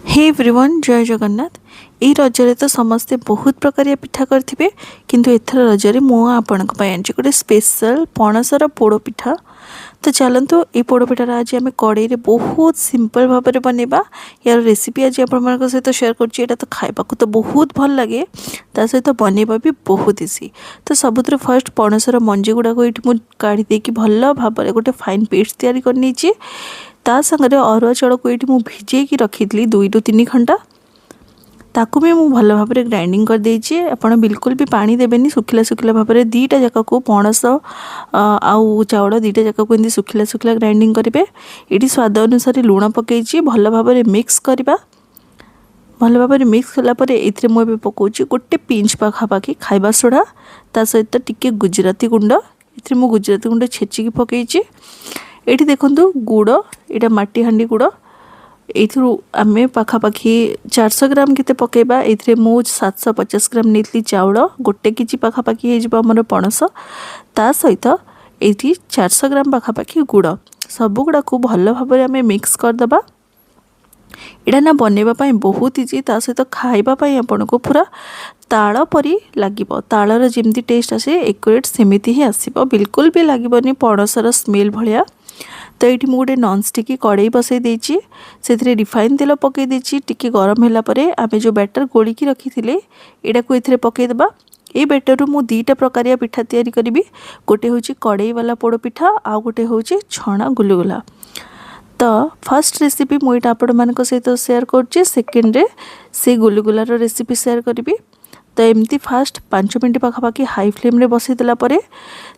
Hey everyone जय जगन्नाथ। ये रजरे तो समस्ते बहुत प्रकार पिठा करथिबे, किंतु एथर रजरे मु आपनक पय आंची गोटे स्पेशल पणसर पोड़ पिठा। तो चलतु ये पोड़ पिठार आज आम कड़े बहुत सिंपल भाव में बनवा। यार रेसिपी आज आप सहित शेयर कर तो खाइबा तो बहुत भल लगे, ता सहित बनवा भी बहुत इजी। तो सबुत फर्स्ट पणसर मंजी गुड़ाक ये काढ़ी देकी भल भाव में गोटे फाइन पेस्ट तैयारी करनी। ता संगे अरुआ चाउल को ये भिजे रखी 2 ରୁ 3 घंटा, ताकू भी मुझे भल भाव में ग्राइंडिंग कर देछि। आपण बिल्कुल भी पानी देबेनी, सुखिला सुखिला भाव में दीटा जाक को पणस आउ चाउल दीटा जाक को एंती सुखिला सुखिला ग्राइंडिंग करेंगे। ये स्वाद अनुसार लुण पकई भल भाव में मिक्स करवा। भल भाव में मिक्स कलापर ये मुझे पकाउछि गोटे पिंच पाखापाखि खाइबा सोडा, ता सहित टिके गुजराती गुंड। ये मुझे गुजराती गुंड छेचिकी पकई। ये देखु गुड़, यहाँ माटी हांडी गुड़, आम पाखापाखि 400 ग्राम के पकेबा। ये मुझे 750 ग्राम नहीं चाउल, गोटे केजी पाखापाखि होमर पणस, ता सहित ये 400 ग्राम पाखापाखि गुड़, सब गुड़ा को भल भाव में आम मिक्स करदे। इड़ा ना बनवाई बहुत इजी, ता सहित खाइबापी आपन को पूरा ताल परी लगे। तालर जमी टेस्ट आसे एक्यूरेट सेमती ही आसब, बिल्कुल भी लगभग पणसर स्मेल भाया। तो ये मुझे नॉन स्टिकी कड़े बसई देछि, से रिफाइन तेल पकई देछि। टिके गरम होला परे आमे जो बैटर गोलिकी रखी थे यहाँ को ये पकईदेबा। ये बैटर मु 2टा प्रकारिया पिठा तैयारी करी। गोटे हूँ कड़े वाला पोड़ पिठा, आउ गोटे हूँ छणा गुलगुला। तो फर्स्ट रेसिपी मुझे आपण मान सहित शेयर कर, सेकेंड रे से गुलगुलार रेसिपी शेयर करी। तो एमती फास्ट 5 मिनट पाखापाखि हाई फ्लेम रे बसई देला परे,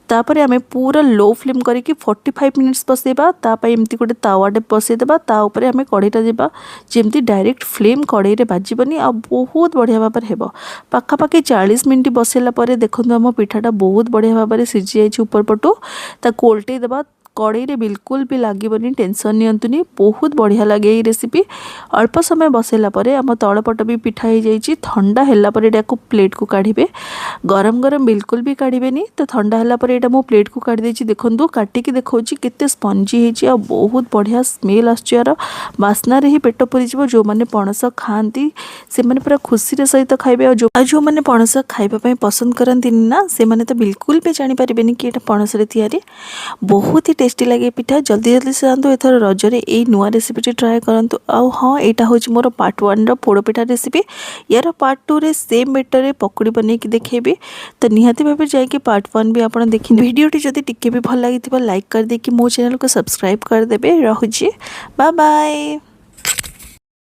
तापर आमे पूरा लो फ्लेम करके 45 मिनिट्स बसैबा। तापाई एमती गोटे तावाटे बसईदेबा, ता ऊपर आमे कड़ईटा देबा जेमती डायरेक्ट फ्लेम कड़ई रे बाजिबनी, आ बहुत बढ़िया भाव में हेबो। पाखापाखि 40 मिनिट बसैला परे देखंतु हम पिठाटा बहुत बढ़िया भाव में सिझी जाइछि। ऊपर पटु ताकू ओल्टई देबा, कड़ई रे बिल्कुल भी लगभग टेंशन नियंतुनी, बहुत बढ़िया लगे ये रेसिपी। अल्प समय बसैला परे आम तलपट भी पिठा हो जाइए। ठंडा है यहाँ प्लेट को काढ़े, गरम गरम बिल्कुल भी काढ़ेनि। तो ठंडा है यहाँ मो प्लेट को काढ़ी देछि। देखो काटिकी देखा केते स्पंजी होती, बहुत बढ़िया स्मेल आर बास्ना ही पेट पुरी जो मैंने पणस खाती से मैंने पूरा खुशी सहित खाइबे। और जो मैंने पणस खाइबा पसंद करती ना, से मैंने तो बिल्कुल भी जानीपर कि यहाँ पणस तैयारी बहुत ही टेस्टी लगे पिठा। जल्दी जल्दी से जानतु एथर रजरे ये नुआ रेसिपी ट्राए करंतु। आउ हाँ, यहाँ हूँ मोर पार्ट 1 रो पोड़ पिठा रेसिपी। यार पार्ट 2 रे सेम बेटर रे पकड़ी बन के देखेबी। तो निहाती भाव जाकि पार्ट 1 भी आपन देखि। वीडियोटी जदि टिके भी भल लगी लाइक कर दे कि मो चैनल को सब्सक्राइब कर देबे। रहुछि, बाय बाय।